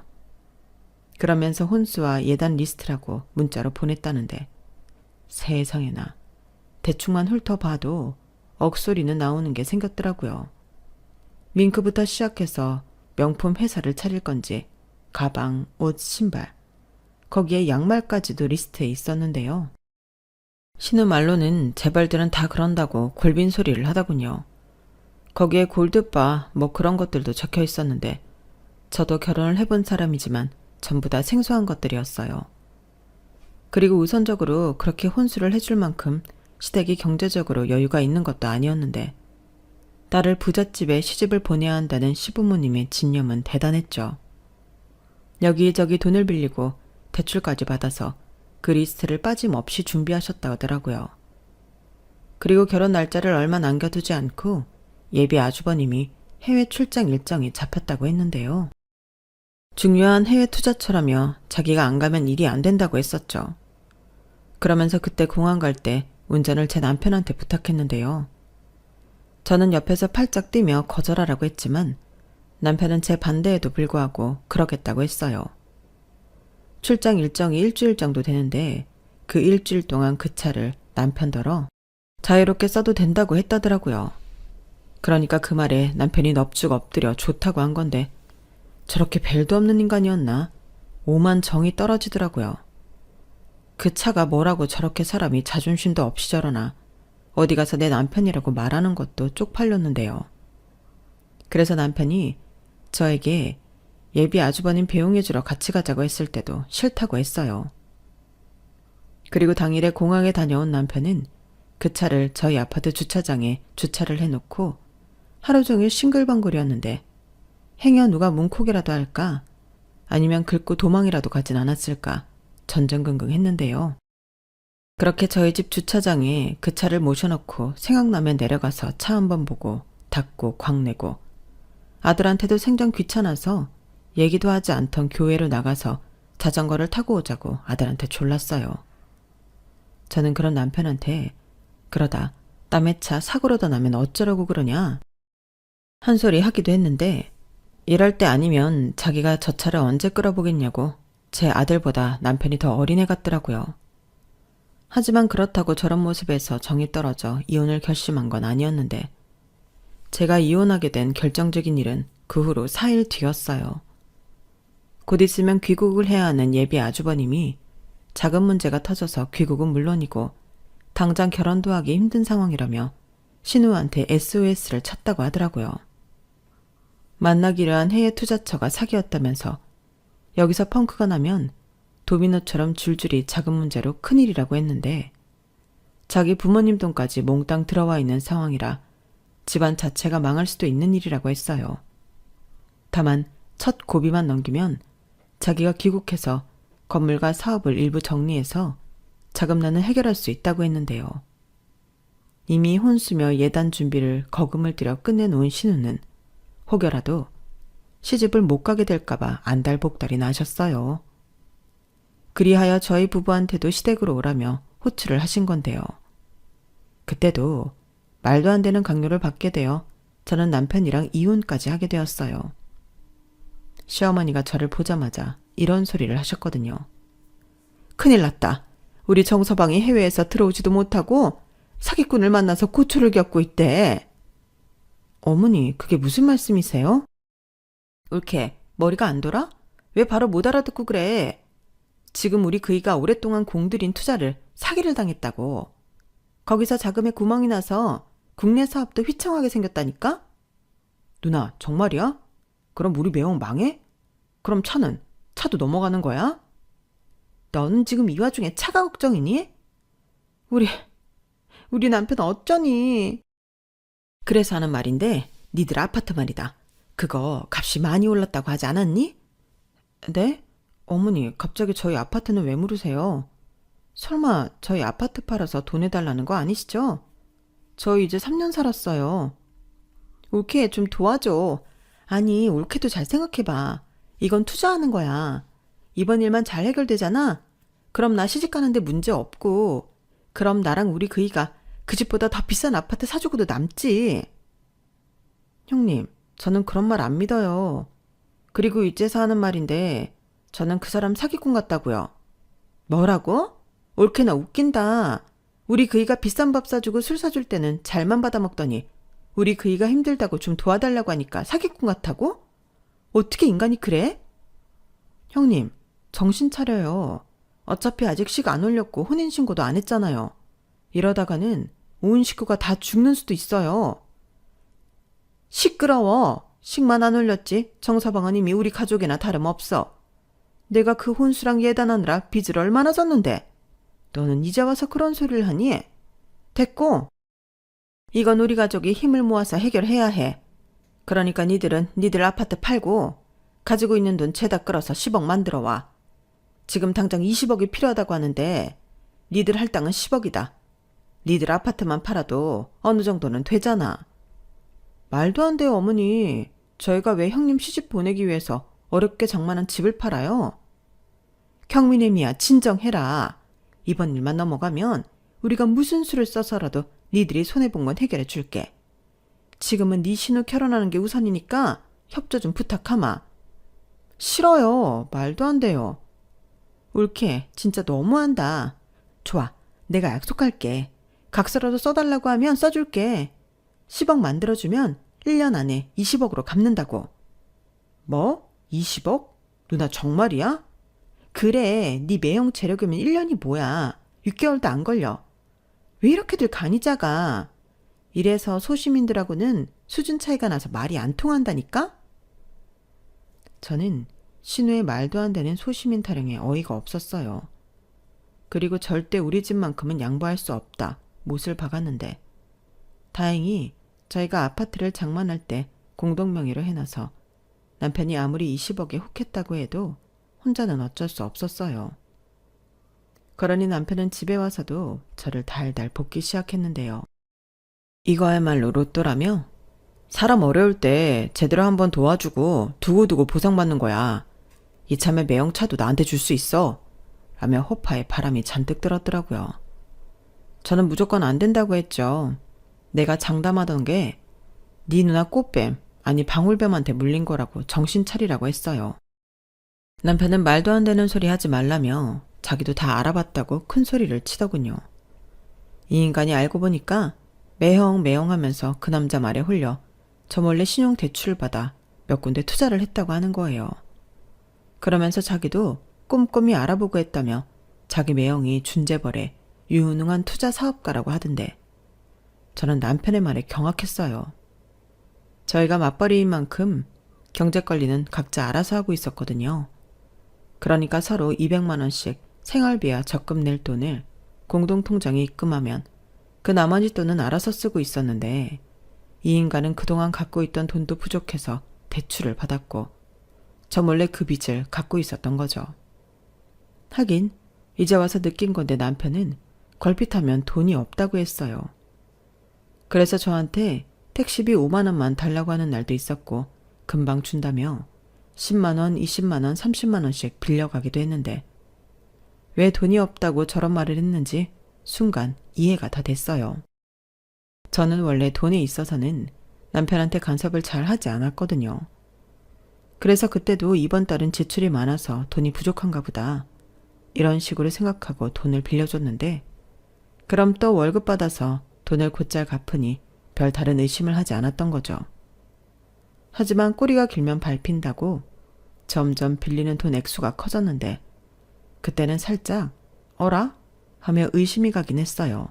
그러면서 혼수와 예단 리스트라고 문자로 보냈다는데 세상에나 대충만 훑어봐도 억소리는 나오는 게 생겼더라고요. 밍크부터 시작해서 명품 회사를 차릴 건지 가방, 옷, 신발 거기에 양말까지도 리스트에 있었는데요. 신우 말로는 재벌들은 다 그런다고 골빈 소리를 하더군요. 거기에 골드바 뭐 그런 것들도 적혀 있었는데 저도 결혼을 해본 사람이지만 전부 다 생소한 것들이었어요. 그리고 우선적으로 그렇게 혼수를 해줄 만큼 시댁이 경제적으로 여유가 있는 것도 아니었는데 딸을 부잣집에 시집을 보내야 한다는 시부모님의 진념은 대단했죠. 여기저기 돈을 빌리고 대출까지 받아서 그 리스트를 빠짐없이 준비하셨다 하더라고요. 그리고 결혼 날짜를 얼마 남겨두지 않고 예비 아주버님이 해외 출장 일정이 잡혔다고 했는데요. 중요한 해외 투자처라며 자기가 안 가면 일이 안 된다고 했었죠. 그러면서 그때 공항 갈 때 운전을 제 남편한테 부탁했는데요. 저는 옆에서 팔짝 뛰며 거절하라고 했지만 남편은 제 반대에도 불구하고 그러겠다고 했어요. 출장 일정이 일주일 정도 되는데 그 일주일 동안 그 차를 남편더러 자유롭게 써도 된다고 했다더라고요. 그러니까 그 말에 남편이 넙죽 엎드려 좋다고 한 건데 저렇게 벨도 없는 인간이었나? 오만 정이 떨어지더라고요. 그 차가 뭐라고 저렇게 사람이 자존심도 없이 저러나 어디 가서 내 남편이라고 말하는 것도 쪽팔렸는데요. 그래서 남편이 저에게 예비 아주버님 배웅해주러 같이 가자고 했을 때도 싫다고 했어요. 그리고 당일에 공항에 다녀온 남편은 그 차를 저희 아파트 주차장에 주차를 해놓고 하루 종일 싱글벙글이었는데 행여 누가 문콕이라도 할까? 아니면 긁고 도망이라도 가진 않았을까? 전전긍긍했는데요. 그렇게 저희 집 주차장에 그 차를 모셔놓고 생각나면 내려가서 차 한번 보고 닫고 광내고 아들한테도 생전 귀찮아서 얘기도 하지 않던 교회로 나가서 자전거를 타고 오자고 아들한테 졸랐어요. 저는 그런 남편한테 그러다 남의 차 사고로 더 나면 어쩌려고 그러냐? 한 소리 하기도 했는데 이럴 때 아니면 자기가 저 차를 언제 끌어보겠냐고 제 아들보다 남편이 더 어린애 같더라고요. 하지만 그렇다고 저런 모습에서 정이 떨어져 이혼을 결심한 건 아니었는데 제가 이혼하게 된 결정적인 일은 그 후로 4일 뒤였어요. 곧 있으면 귀국을 해야 하는 예비 아주버님이 자금 문제가 터져서 귀국은 물론이고 당장 결혼도 하기 힘든 상황이라며 신우한테 SOS를 쳤다고 하더라고요. 만나기로 한 해외 투자처가 사기였다면서 여기서 펑크가 나면 도미노처럼 줄줄이 자금 문제로 큰일이라고 했는데 자기 부모님 돈까지 몽땅 들어와 있는 상황이라 집안 자체가 망할 수도 있는 일이라고 했어요. 다만 첫 고비만 넘기면 자기가 귀국해서 건물과 사업을 일부 정리해서 자금난을 해결할 수 있다고 했는데요. 이미 혼수며 예단 준비를 거금을 들여 끝내놓은 신우는 혹여라도 시집을 못 가게 될까봐 안달복달이 나셨어요. 그리하여 저희 부부한테도 시댁으로 오라며 호출을 하신 건데요. 그때도 말도 안 되는 강요를 받게 되어 저는 남편이랑 이혼까지 하게 되었어요. 시어머니가 저를 보자마자 이런 소리를 하셨거든요. 큰일 났다. 우리 정서방이 해외에서 들어오지도 못하고 사기꾼을 만나서 고초를 겪고 있대. 어머니, 그게 무슨 말씀이세요? 옳게, 머리가 안 돌아? 왜 바로 못 알아듣고 그래? 지금 우리 그이가 오랫동안 공들인 투자를 사기를 당했다고. 거기서 자금에 구멍이 나서 국내 사업도 휘청하게 생겼다니까? 누나, 정말이야? 그럼 우리 매형 망해? 그럼 차도 넘어가는 거야? 너는 지금 이 와중에 차가 걱정이니? 우리 남편 어쩌니? 그래서 하는 말인데, 니들 아파트 말이다. 그거 값이 많이 올랐다고 하지 않았니? 네? 어머니, 갑자기 저희 아파트는 왜 물으세요? 설마 저희 아파트 팔아서 돈 해달라는 거 아니시죠? 저 이제 3년 살았어요. 올케 좀 도와줘. 아니, 올케도 잘 생각해봐. 이건 투자하는 거야. 이번 일만 잘 해결되잖아? 그럼 나 시집 가는데 문제 없고, 그럼 나랑 우리 그이가 그 집보다 더 비싼 아파트 사주고도 남지. 형님, 저는 그런 말 안 믿어요. 그리고 이제서 하는 말인데, 저는 그 사람 사기꾼 같다고요. 뭐라고? 옳게나 웃긴다. 우리 그이가 비싼 밥 사주고 술 사줄 때는 잘만 받아먹더니 우리 그이가 힘들다고 좀 도와달라고 하니까 사기꾼 같다고? 어떻게 인간이 그래? 형님, 정신 차려요. 어차피 아직 식 안 올렸고 혼인신고도 안 했잖아요. 이러다가는 온 식구가 다 죽는 수도 있어요. 시끄러워. 식만 안 올렸지 정서방은 이미 우리 가족이나 다름없어. 내가 그 혼수랑 예단하느라 빚을 얼마나 졌는데. 너는 이제 와서 그런 소리를 하니? 됐고. 이건 우리 가족이 힘을 모아서 해결해야 해. 그러니까 니들은 니들 아파트 팔고 가지고 있는 돈 죄다 끌어서 10억 만들어 와. 지금 당장 20억이 필요하다고 하는데 니들 할당은 10억이다. 니들 아파트만 팔아도 어느 정도는 되잖아. 말도 안 돼요, 어머니. 저희가 왜 형님 시집 보내기 위해서 어렵게 장만한 집을 팔아요? 경민애미야, 진정해라. 이번 일만 넘어가면 우리가 무슨 수를 써서라도 니들이 손해본 건 해결해 줄게. 지금은 네 신우 결혼하는 게 우선이니까 협조 좀 부탁하마. 싫어요. 말도 안 돼요. 옳게, 진짜 너무한다. 좋아, 내가 약속할게. 각서라도 써달라고 하면 써줄게. 10억 만들어주면 1년 안에 20억으로 갚는다고. 뭐? 20억? 누나 정말이야? 그래, 네 매형 재력이면 1년이 뭐야. 6개월도 안 걸려. 왜 이렇게들 간이 작아? 이래서 소시민들하고는 수준 차이가 나서 말이 안 통한다니까? 저는 신우의 말도 안 되는 소시민 타령에 어이가 없었어요. 그리고 절대 우리 집만큼은 양보할 수 없다. 못을 박았는데. 다행히 저희가 아파트를 장만할 때 공동명의로 해놔서 남편이 아무리 20억에 혹했다고 해도 혼자는 어쩔 수 없었어요. 그러니 남편은 집에 와서도 저를 달달 볶기 시작했는데요. 이거야말로 로또라며? 사람 어려울 때 제대로 한번 도와주고 두고두고 보상받는 거야. 이참에 매형차도 나한테 줄 수 있어. 라며 호파에 바람이 잔뜩 들었더라고요. 저는 무조건 안 된다고 했죠. 내가 장담하던 게 네 누나 꽃뱀, 아니 방울뱀한테 물린 거라고 정신 차리라고 했어요. 남편은 말도 안 되는 소리 하지 말라며 자기도 다 알아봤다고 큰 소리를 치더군요. 이 인간이 알고 보니까 매형 하면서 그 남자 말에 홀려 저 몰래 신용 대출을 받아 몇 군데 투자를 했다고 하는 거예요. 그러면서 자기도 꼼꼼히 알아보고 했다며 자기 매형이 준재벌의 유능한 투자 사업가라고 하던데 저는 남편의 말에 경악했어요. 저희가 맞벌이인 만큼 경제 관리는 각자 알아서 하고 있었거든요. 그러니까 서로 200만 원씩 생활비와 적금 낼 돈을 공동통장에 입금하면 그 나머지 돈은 알아서 쓰고 있었는데 이 인간은 그동안 갖고 있던 돈도 부족해서 대출을 받았고 저 몰래 그 빚을 갖고 있었던 거죠. 하긴 이제 와서 느낀 건데 남편은 걸핏하면 돈이 없다고 했어요. 그래서 저한테 택시비 5만 원만 달라고 하는 날도 있었고 금방 준다며 10만 원, 20만 원, 30만 원씩 빌려가기도 했는데 왜 돈이 없다고 저런 말을 했는지 순간 이해가 다 됐어요. 저는 원래 돈에 있어서는 남편한테 간섭을 잘 하지 않았거든요. 그래서 그때도 이번 달은 지출이 많아서 돈이 부족한가 보다. 이런 식으로 생각하고 돈을 빌려줬는데 그럼 또 월급 받아서 돈을 곧잘 갚으니 별 다른 의심을 하지 않았던 거죠. 하지만 꼬리가 길면 밟힌다고 점점 빌리는 돈 액수가 커졌는데 그때는 살짝 어라? 하며 의심이 가긴 했어요.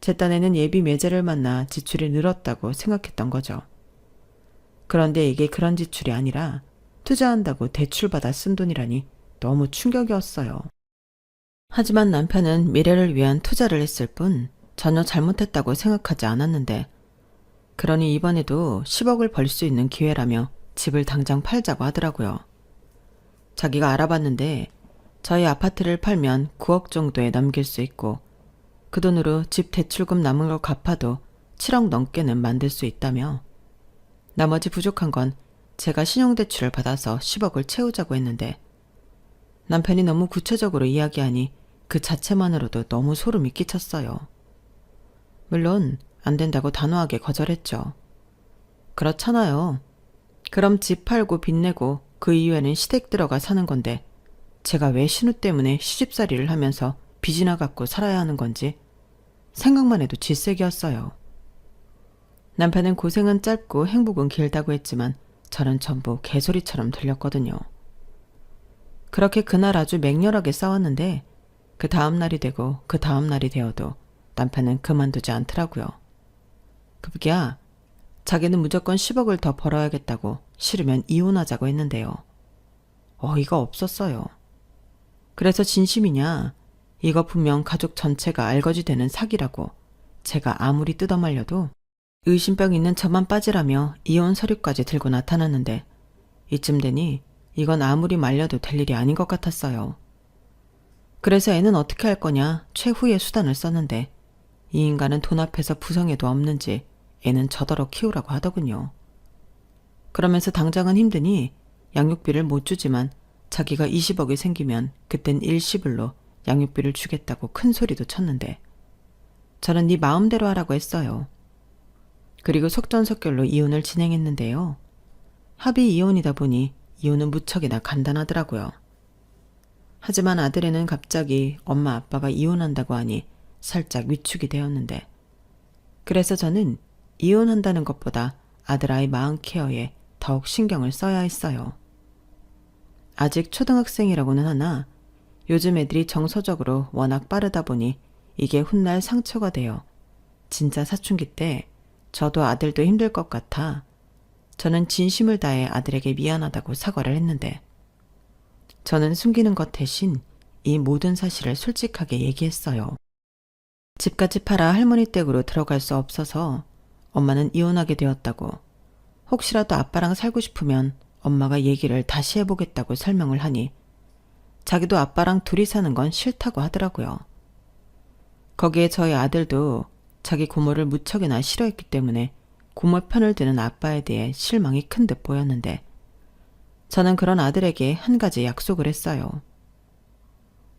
제 딴에는 예비 매제를 만나 지출이 늘었다고 생각했던 거죠. 그런데 이게 그런 지출이 아니라 투자한다고 대출받아 쓴 돈이라니 너무 충격이었어요. 하지만 남편은 미래를 위한 투자를 했을 뿐 전혀 잘못했다고 생각하지 않았는데 그러니 이번에도 10억을 벌 수 있는 기회라며 집을 당장 팔자고 하더라고요. 자기가 알아봤는데 저희 아파트를 팔면 9억 정도에 넘길 수 있고 그 돈으로 집 대출금 남은 걸 갚아도 7억 넘게는 만들 수 있다며 나머지 부족한 건 제가 신용대출을 받아서 10억을 채우자고 했는데 남편이 너무 구체적으로 이야기하니 그 자체만으로도 너무 소름이 끼쳤어요. 물론 안 된다고 단호하게 거절했죠. 그렇잖아요. 그럼 집 팔고 빚 내고 그 이후에는 시댁 들어가 사는 건데 제가 왜 신우 때문에 시집살이를 하면서 빚이나 갚고 살아야 하는 건지 생각만 해도 질색이었어요. 남편은 고생은 짧고 행복은 길다고 했지만 저는 전부 개소리처럼 들렸거든요. 그렇게 그날 아주 맹렬하게 싸웠는데 그 다음 날이 되고 그 다음 날이 되어도 남편은 그만두지 않더라고요. 급기야 자기는 무조건 10억을 더 벌어야겠다고 싫으면 이혼하자고 했는데요. 어이가 없었어요. 그래서 진심이냐? 이거 분명 가족 전체가 알거지되는 사기라고 제가 아무리 뜯어말려도 의심병 있는 저만 빠지라며 이혼 서류까지 들고 나타났는데 이쯤 되니 이건 아무리 말려도 될 일이 아닌 것 같았어요. 그래서 애는 어떻게 할 거냐 최후의 수단을 썼는데 이 인간은 돈 앞에서 부성에도 없는지 애는 저더러 키우라고 하더군요. 그러면서 당장은 힘드니 양육비를 못 주지만 자기가 20억이 생기면 그땐 일시불로 양육비를 주겠다고 큰 소리도 쳤는데 저는 네 마음대로 하라고 했어요. 그리고 속전속결로 이혼을 진행했는데요. 합의 이혼이다 보니 이혼은 무척이나 간단하더라고요. 하지만 아들애는 갑자기 엄마 아빠가 이혼한다고 하니 살짝 위축이 되었는데 그래서 저는 이혼한다는 것보다 아들아이 마음 케어에 더욱 신경을 써야 했어요. 아직 초등학생이라고는 하나 요즘 애들이 정서적으로 워낙 빠르다 보니 이게 훗날 상처가 되어 진짜 사춘기 때 저도 아들도 힘들 것 같아 저는 진심을 다해 아들에게 미안하다고 사과를 했는데 저는 숨기는 것 대신 이 모든 사실을 솔직하게 얘기했어요. 집까지 팔아 할머니 댁으로 들어갈 수 없어서 엄마는 이혼하게 되었다고 혹시라도 아빠랑 살고 싶으면 엄마가 얘기를 다시 해보겠다고 설명을 하니 자기도 아빠랑 둘이 사는 건 싫다고 하더라고요. 거기에 저희 아들도 자기 고모를 무척이나 싫어했기 때문에 고모 편을 드는 아빠에 대해 실망이 큰 듯 보였는데 저는 그런 아들에게 한 가지 약속을 했어요.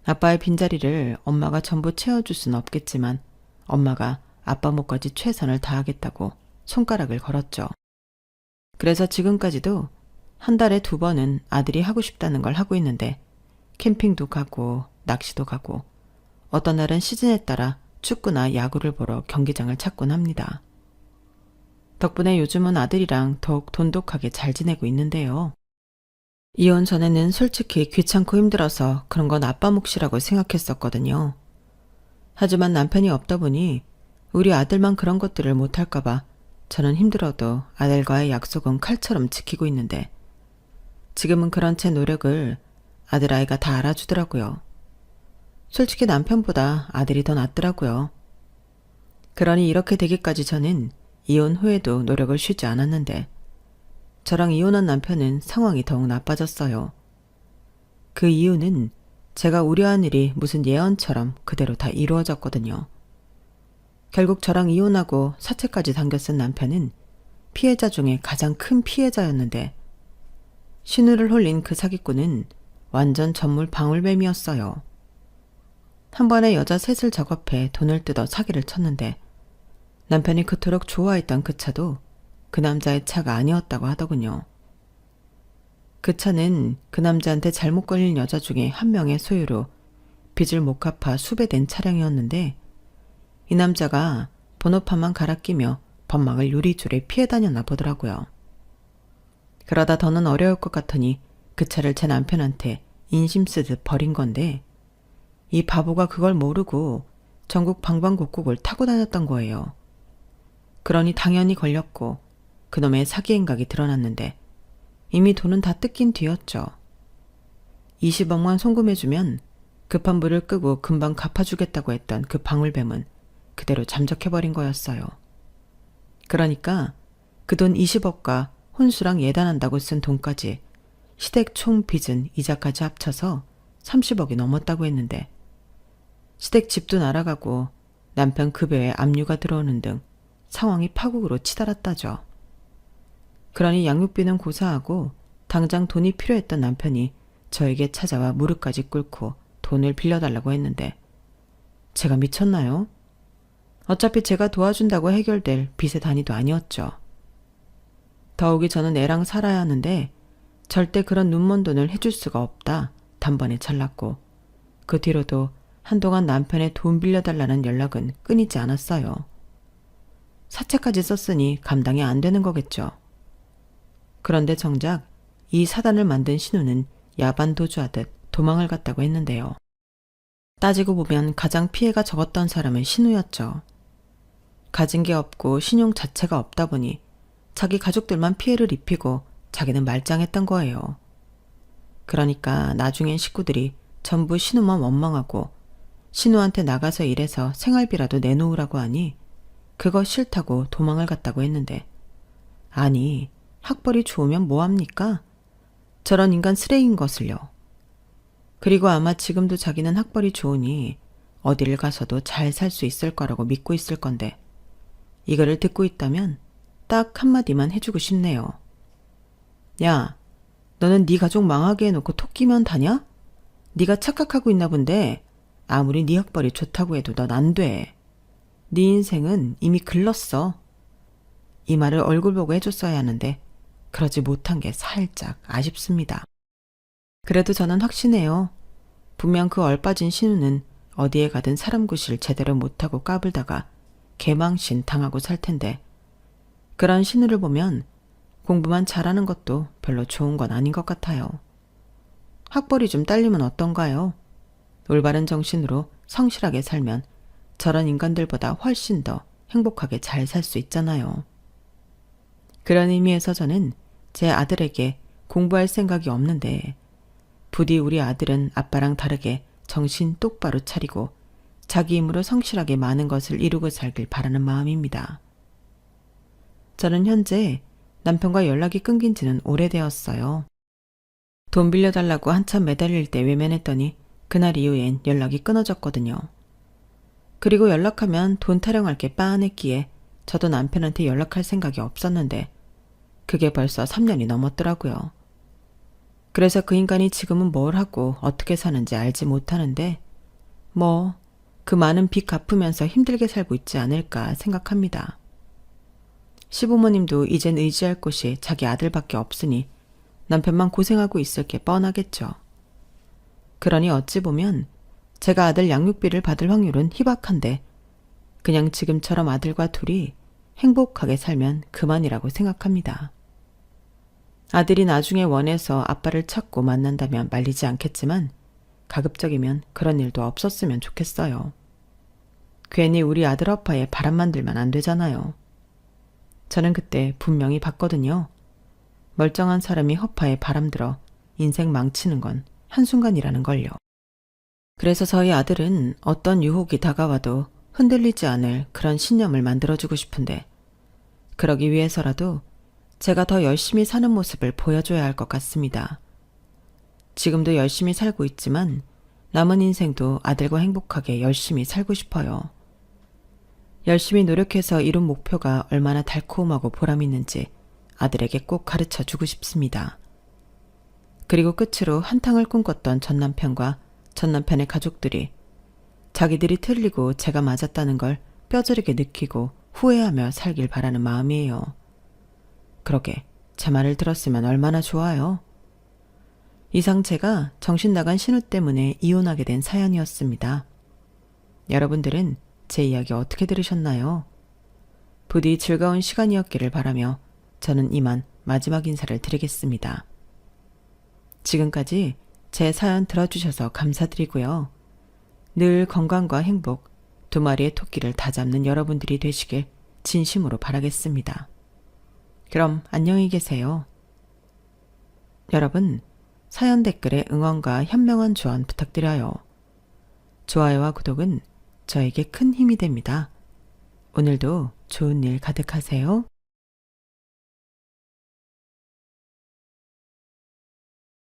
아빠의 빈자리를 엄마가 전부 채워줄 수는 없겠지만 엄마가 아빠 몫까지 최선을 다하겠다고 손가락을 걸었죠. 그래서 지금까지도 한 달에 2번은 아들이 하고 싶다는 걸 하고 있는데 캠핑도 가고 낚시도 가고 어떤 날은 시즌에 따라 축구나 야구를 보러 경기장을 찾곤 합니다. 덕분에 요즘은 아들이랑 더욱 돈독하게 잘 지내고 있는데요. 이혼 전에는 솔직히 귀찮고 힘들어서 그런 건 아빠 몫이라고 생각했었거든요. 하지만 남편이 없다 보니 우리 아들만 그런 것들을 못할까봐 저는 힘들어도 아들과의 약속은 칼처럼 지키고 있는데 지금은 그런 제 노력을 아들아이가 다 알아주더라고요. 솔직히 남편보다 아들이 더 낫더라고요. 그러니 이렇게 되기까지 저는 이혼 후에도 노력을 쉬지 않았는데 저랑 이혼한 남편은 상황이 더욱 나빠졌어요. 그 이유는 제가 우려한 일이 무슨 예언처럼 그대로 다 이루어졌거든요. 결국 저랑 이혼하고 사채까지 당겨 쓴 남편은 피해자 중에 가장 큰 피해자였는데 신우를 홀린 그 사기꾼은 완전 전물 방울뱀이었어요. 한 번에 여자 셋을 작업해 돈을 뜯어 사기를 쳤는데 남편이 그토록 좋아했던 그 차도 그 남자의 차가 아니었다고 하더군요. 그 차는 그 남자한테 잘못 걸린 여자 중에 한 명의 소유로 빚을 못 갚아 수배된 차량이었는데 이 남자가 번호판만 갈아 끼며 범막을 요리조리 피해 다녔나 보더라고요. 그러다 더는 어려울 것 같으니 그 차를 제 남편한테 인심 쓰듯 버린 건데 이 바보가 그걸 모르고 전국 방방곡곡을 타고 다녔던 거예요. 그러니 당연히 걸렸고 그놈의 사기 행각이 드러났는데 이미 돈은 다 뜯긴 뒤였죠. 20억만 송금해주면 급한 불을 끄고 금방 갚아주겠다고 했던 그 방울뱀은 그대로 잠적해버린 거였어요. 그러니까 그 돈 20억과 혼수랑 예단한다고 쓴 돈까지 시댁 총 빚은 이자까지 합쳐서 30억이 넘었다고 했는데 시댁 집도 날아가고 남편 급여에 압류가 들어오는 등 상황이 파국으로 치달았다죠. 그러니 양육비는 고사하고 당장 돈이 필요했던 남편이 저에게 찾아와 무릎까지 꿇고 돈을 빌려달라고 했는데 제가 미쳤나요? 어차피 제가 도와준다고 해결될 빚의 단위도 아니었죠. 더욱이 저는 애랑 살아야 하는데 절대 그런 눈먼 돈을 해줄 수가 없다 단번에 잘랐고 그 뒤로도 한동안 남편의 돈 빌려달라는 연락은 끊이지 않았어요. 사채까지 썼으니 감당이 안 되는 거겠죠. 그런데 정작 이 사단을 만든 신우는 야반도주하듯 도망을 갔다고 했는데요. 따지고 보면 가장 피해가 적었던 사람은 신우였죠. 가진 게 없고 신용 자체가 없다 보니 자기 가족들만 피해를 입히고 자기는 말짱했던 거예요. 그러니까 나중엔 식구들이 전부 신우만 원망하고 신우한테 나가서 일해서 생활비라도 내놓으라고 하니 그거 싫다고 도망을 갔다고 했는데 아니 학벌이 좋으면 뭐합니까? 저런 인간 쓰레기인 것을요. 그리고 아마 지금도 자기는 학벌이 좋으니 어디를 가서도 잘 살 수 있을 거라고 믿고 있을 건데 이거를 듣고 있다면 딱 한마디만 해주고 싶네요. 야, 너는 네 가족 망하게 해놓고 토끼면 다냐? 네가 착각하고 있나 본데 아무리 네 학벌이 좋다고 해도 넌 안 돼. 네 인생은 이미 글렀어. 이 말을 얼굴 보고 해줬어야 하는데 그러지 못한 게 살짝 아쉽습니다. 그래도 저는 확신해요. 분명 그 얼빠진 신우는 어디에 가든 사람 구실 제대로 못하고 까불다가 개망신 당하고 살 텐데 그런 신우를 보면 공부만 잘하는 것도 별로 좋은 건 아닌 것 같아요. 학벌이 좀 딸리면 어떤가요? 올바른 정신으로 성실하게 살면 저런 인간들보다 훨씬 더 행복하게 잘 살 수 있잖아요. 그런 의미에서 저는 제 아들에게 공부할 생각이 없는데 부디 우리 아들은 아빠랑 다르게 정신 똑바로 차리고 자기 힘으로 성실하게 많은 것을 이루고 살길 바라는 마음입니다. 저는 현재 남편과 연락이 끊긴 지는 오래되었어요. 돈 빌려달라고 한참 매달릴 때 외면했더니 그날 이후엔 연락이 끊어졌거든요. 그리고 연락하면 돈 타령할 게 빤했기에 저도 남편한테 연락할 생각이 없었는데 그게 벌써 3년이 넘었더라고요. 그래서 그 인간이 지금은 뭘 하고 어떻게 사는지 알지 못하는데 뭐 그 많은 빚 갚으면서 힘들게 살고 있지 않을까 생각합니다. 시부모님도 이젠 의지할 곳이 자기 아들밖에 없으니 남편만 고생하고 있을 게 뻔하겠죠. 그러니 어찌 보면 제가 아들 양육비를 받을 확률은 희박한데 그냥 지금처럼 아들과 둘이 행복하게 살면 그만이라고 생각합니다. 아들이 나중에 원해서 아빠를 찾고 만난다면 말리지 않겠지만 가급적이면 그런 일도 없었으면 좋겠어요. 괜히 우리 아들 아빠에 바람만 들면 안 되잖아요. 저는 그때 분명히 봤거든요. 멀쩡한 사람이 허파에 바람들어 인생 망치는 건 한순간이라는 걸요. 그래서 저희 아들은 어떤 유혹이 다가와도 흔들리지 않을 그런 신념을 만들어주고 싶은데 그러기 위해서라도 제가 더 열심히 사는 모습을 보여줘야 할 것 같습니다. 지금도 열심히 살고 있지만 남은 인생도 아들과 행복하게 열심히 살고 싶어요. 열심히 노력해서 이룬 목표가 얼마나 달콤하고 보람있는지 아들에게 꼭 가르쳐 주고 싶습니다. 그리고 끝으로 한탕을 꿈꿨던 전남편과 전남편의 가족들이 자기들이 틀리고 제가 맞았다는 걸 뼈저리게 느끼고 후회하며 살길 바라는 마음이에요. 그러게 제 말을 들었으면 얼마나 좋아요. 이상 제가 정신 나간 신우 때문에 이혼하게 된 사연이었습니다. 여러분들은 제 이야기 어떻게 들으셨나요? 부디 즐거운 시간이었기를 바라며 저는 이만 마지막 인사를 드리겠습니다. 지금까지 제 사연 들어주셔서 감사드리고요. 늘 건강과 행복, 두 마리의 토끼를 다 잡는 여러분들이 되시길 진심으로 바라겠습니다. 그럼 안녕히 계세요. 여러분, 사연 댓글에 응원과 현명한 조언 부탁드려요. 좋아요와 구독은 저에게 큰 힘이 됩니다. 오늘도 좋은 일 가득하세요.